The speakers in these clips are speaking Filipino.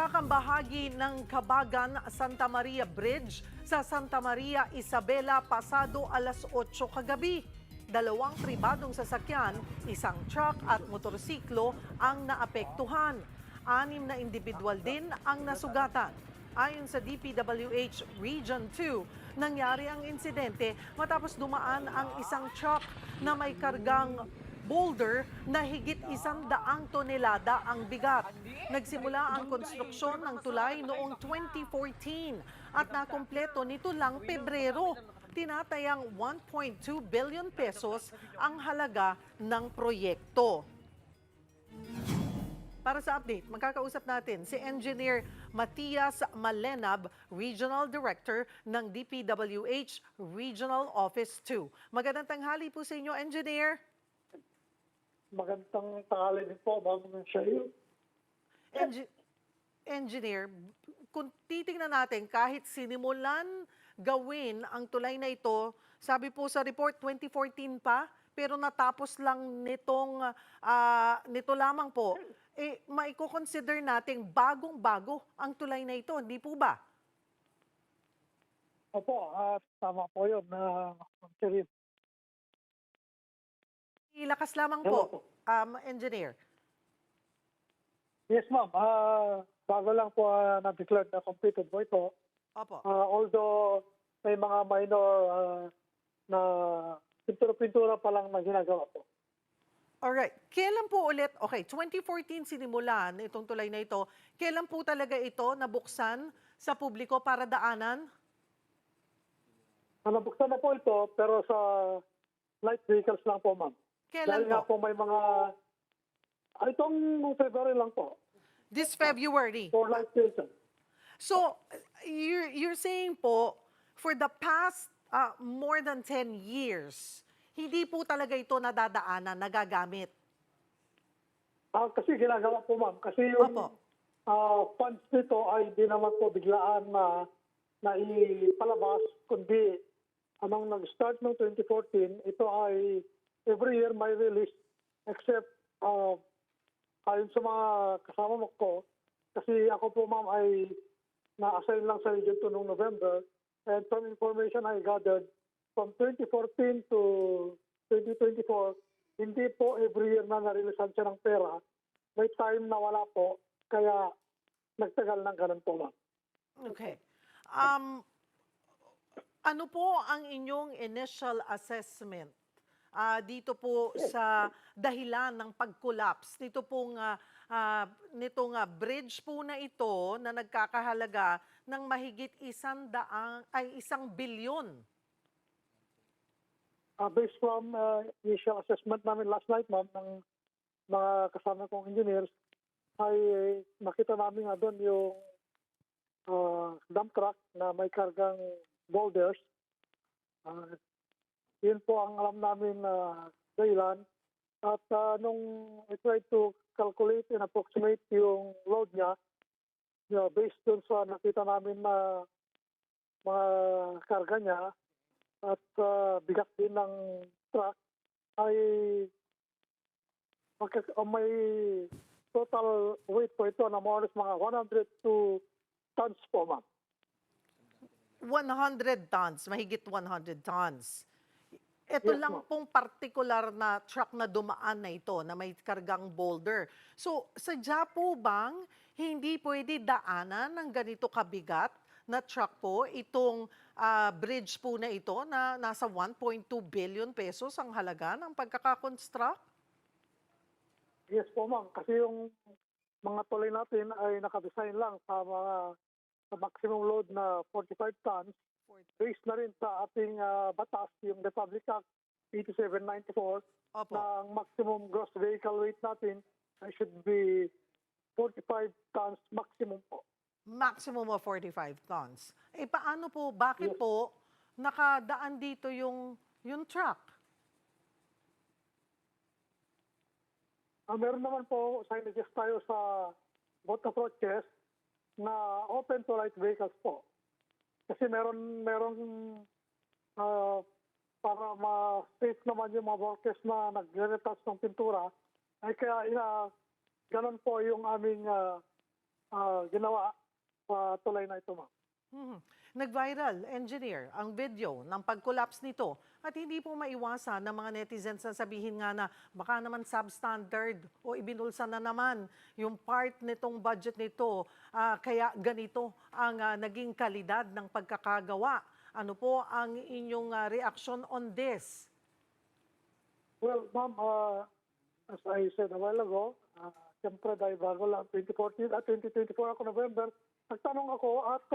Bumagsak ang bahagi ng Kabagan-Santa Maria Bridge sa Santa Maria Isabela pasado alas 8 kagabi. Dalawang pribadong sasakyan, isang truck at motorsiklo ang naapektuhan. 6 na individual din ang nasugatan. Ayon sa DPWH Region 2, nangyari ang insidente matapos dumaan ang isang truck na may kargang boulder na higit 100 tonelada ang bigat. Nagsimula ang konstruksyon ng tulay noong 2014 at nakumpleto nito lang Pebrero. Tinatayang 1.2 billion pesos ang halaga ng proyekto. Para sa update, magkakausap natin si Engineer Matias Malenab, Regional Director ng DPWH Regional Office 2. Magandang tanghali po sa inyo, Engineer. Magandang tanghali din po, bago sa iyo. Engineer, kung titingnan natin, kahit sinimulan gawin ang tulay na ito, sabi po sa report 2014 pa, pero natapos lang nito lamang po, maiko-consider nating bagong-bago ang tulay na ito, hindi po ba? Opo, tama po yun. Ilakas lamang Hello po, Engineer. Yes, ma'am. Bago lang po na-declare na completed po ito. Opo. Although may mga minor na pintura-pintura pa lang na ginagawa po. Alright. Kailan po ulit, okay, 2014 sinimulan itong tulay na ito. Kailan po talaga ito nabuksan sa publiko para daanan? Nabuksan na po ito, pero sa light vehicles lang po, ma'am. Kailan Dahil nga po? po may mga... itong February lang po. This February. For light vehicles. So, you're saying po, for the past more than 10 years, hindi po talaga ito nadadaanan, nagagamit? Kasi ginagawa po, ma'am. Kasi yung Opo. funds nito ay di naman po biglaan na ipalabas, kundi anong nag-start noong 2014, ito ay every year may release except ayon sa mga kasama ko, kasi ako po, ma'am, ay na-assign lang sa Region 2 noong November, and from information I gathered, from 2014 to 2024, hindi po every year na narilisan siya ng pera. May time na wala po, kaya nagtagal ng ganun po, ma'am. Okay. Ano po ang inyong initial assessment dito po sa dahilan ng pag-collapse nitong bridge po na ito na nagkakahalaga ng mahigit 1 bilyon? Based from initial assessment namin last night, ma'am, ng mga kasama kong engineers, ay nakita namin nga doon yung dump truck na may kargang boulders. Yun po ang alam namin na dahilan. At nung I tried to calculate and approximate yung load niya, based dun sa nakita namin na mga karga niya at bigat din ng truck, ay may total weight po ito na more or less mga 102 tons po, ma'am. 100 tons, mahigit 100 tons. Ito Yes, lang ma'am. pong particular na truck na dumaan na ito, na may kargang boulder. So, sadya po bang hindi pwede daanan ng ganito kabigat na truck po, itong bridge po na ito na nasa 1.2 billion pesos ang halaga ng pagkakakonstruct? Yes po, ma'am. Kasi yung mga tulay natin ay nakadesign lang sa maximum load na 45 tons. Based na rin sa ating batas, yung Republic Act 8794, Opo. na ang maximum gross vehicle weight natin ay should be 45 tons maximum po. Maximum of 45 tons. Paano po, bakit Yes. po nakadaan dito yung truck? Meron naman po signages tayo sa both approaches na open to light vehicles po. Kasi meron para ma-safe naman yung mga workers na nagre-retouch ng pintura, ay kaya ganun po yung aming ginawa sa tulay na ito, ma'am. Mhm. Nag-viral, engineer, ang video ng pag-collapse nito at hindi po maiwasan ng mga netizens na sabihin nga na baka naman substandard o ibinulsa na naman yung part nitong budget nito, kaya ganito ang naging kalidad ng pagkakagawa. Ano po ang inyong reaction on this? Well, ma'am, as I said a while ago, siyempre dahil bago lang, 2014 at 2024 ako November, nagtanong ako at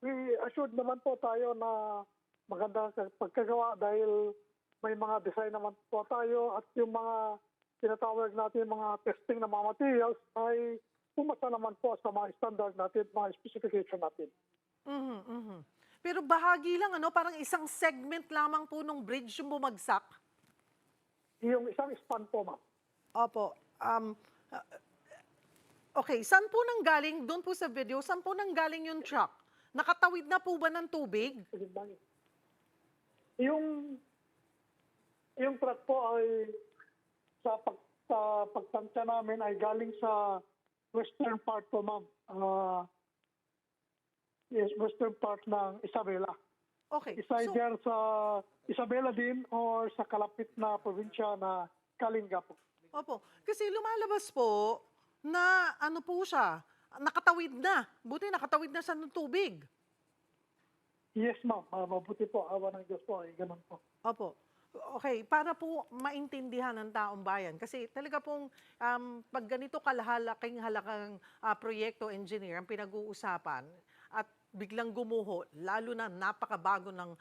we assured naman po tayo na maganda sa pagkagawa dahil may mga design naman po tayo at yung mga tinatawag natin mga testing ng mga materials ay pumasa naman po sa mga standard natin, mga specification natin. Mhm, mhm. Pero bahagi lang, ano, parang isang segment lamang po nung bridge yung bumagsak. Yung isang span po, ma'am. Opo. Okay, saan po nanggaling, doon po sa video, saan po nanggaling yung truck? Nakatawid na po ba ng tubig? Yung yung truck po ay sa pagtansya namin ay galing sa western part po, ma'am. Yes, western part ng Isabela. Okay, Is so, either sa Isabela din or sa kalapit na probinsya na Kalinga po. opo. Kasi lumalabas po na ano po siya, nakatawid na. Buti nakatawid na siya ng tubig. Yes, ma'am. Mabuti po. Awa ng Diyos po. Ay, ganun po. Opo. Okay, para po maintindihan ng taong bayan. Kasi talaga pong pag ganito kalahalaking halakang proyekto, engineer, ang pinag-uusapan at biglang gumuho, lalo na napakabago ng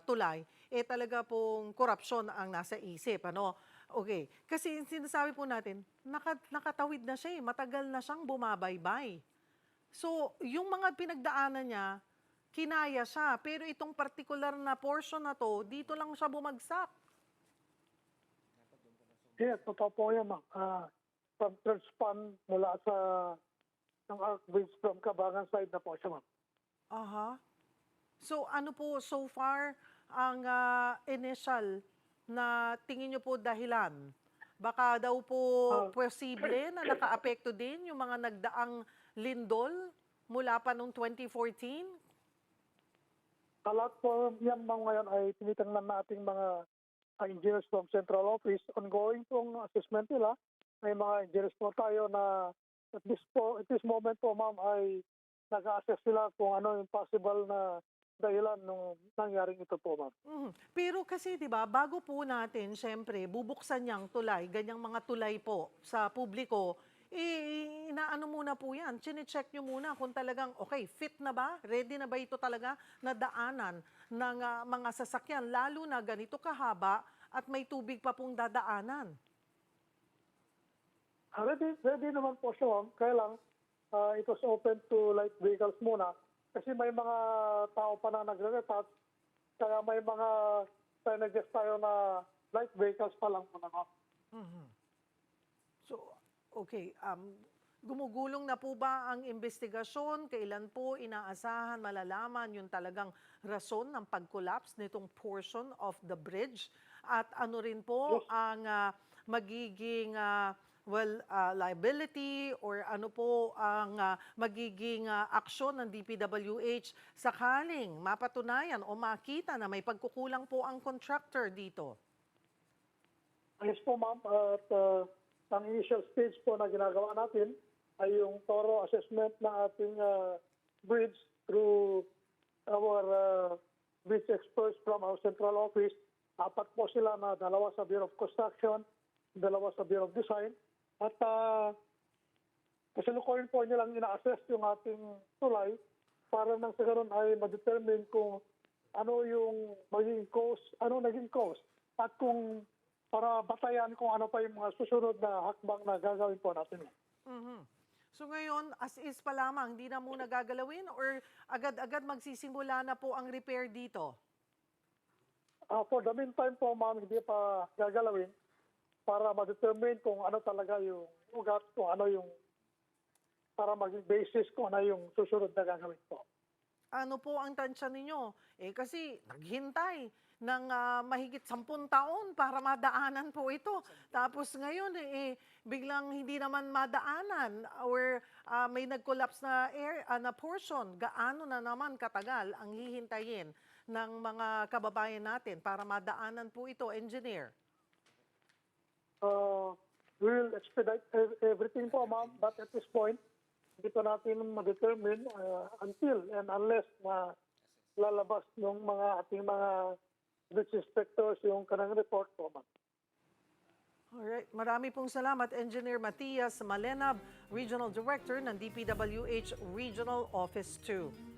tulay, talaga pong korupsyon ang nasa isip. Ano? Okay, kasi sinasabi po natin, nakatawid na siya matagal na siyang bumabaybay. So, yung mga pinagdaanan niya, kinaya siya. Pero itong particular na portion na to, dito lang siya bumagsak. Yes, totoo po yan, ma'am. From third span mula sa ng Arc Bridge from Cabangan side na po siya, ma'am. Aha. So, ano po so far ang initial na tingin niyo po dahilan? Baka daw po posible na nakaapekto din yung mga nagdaang lindol mula pa noong 2014? Lahat po yan, ma'am, ngayon ay tinitingnan nating mga engineers from Central Office. Ongoing pong assessment nila. May mga engineers po tayo na at this moment po, ma'am, ay nag-assess sila kung ano yung possible na dahilan nung nangyaring ito po, ma'am. Mhm. Pero kasi 'di ba, bago po natin syempre bubuksan yang tulay, ganyang mga tulay po sa publiko, inaano muna po 'yan. Chine-check nyo muna kung talagang okay, fit na ba? Ready na ba ito talaga na daanan ng mga sasakyan lalo na ganito kahaba at may tubig pa pong dadaanan. Ready naman po siya, ma'am. Kaya lang, it was open to light vehicles muna. Kasi may mga tao pa na nagre-retouch. Kaya may mga synergies tayo na light vehicles pa lang muna, ma'am. So, okay, gumugulong na po ba ang investigasyon? Kailan po inaasahan malalaman yung talagang rason ng pag-collapse nitong portion of the bridge? At ano rin po Yes. ang magiging liability or ano po ang magiging aksyon ng DPWH sakaling mapatunayan o makita na may pagkukulang po ang contractor dito? Yes po, ma'am. At ang initial stage po na ginagawa natin ay yung thorough assessment ng ating bridge through our bridge experts from our central office. 4 po sila na 2 sa Bureau of Construction, 2 sa Bureau of Design. At kasalukuyan po nilang ina-assess yung ating tulay para nang sa ganun ay ma-determine kung ano yung magiging cost, ano naging cost, at kung para batayan kung ano pa yung mga susunod na hakbang na gagawin po natin. Mhm. So ngayon, as is pa lamang, hindi na muna gagalawin or agad-agad magsisimula na po ang repair dito? For the meantime po, ma'am, hindi pa gagalawin para ma-determine kung ano talaga yung ugat, kung ano yung para maging basis kung ano yung susunod na gagawin po. Ano po ang tansya ninyo? Kasi naghintay. mahigit 10 taon para madaanan po ito. Tapos ngayon, biglang hindi naman madaanan or may nag-collapse na na portion. Gaano na naman katagal ang hihintayin ng mga kababayan natin para madaanan po ito, engineer? We'll expedite everything po, ma'am. But at this point, hindi pa natin ma-determine until and unless na lalabas ng mga ating mga bridge inspectors yung kanang report po, ma'am. Alright, marami pong salamat, Engineer Matias Malenab, Regional Director ng DPWH Regional Office 2.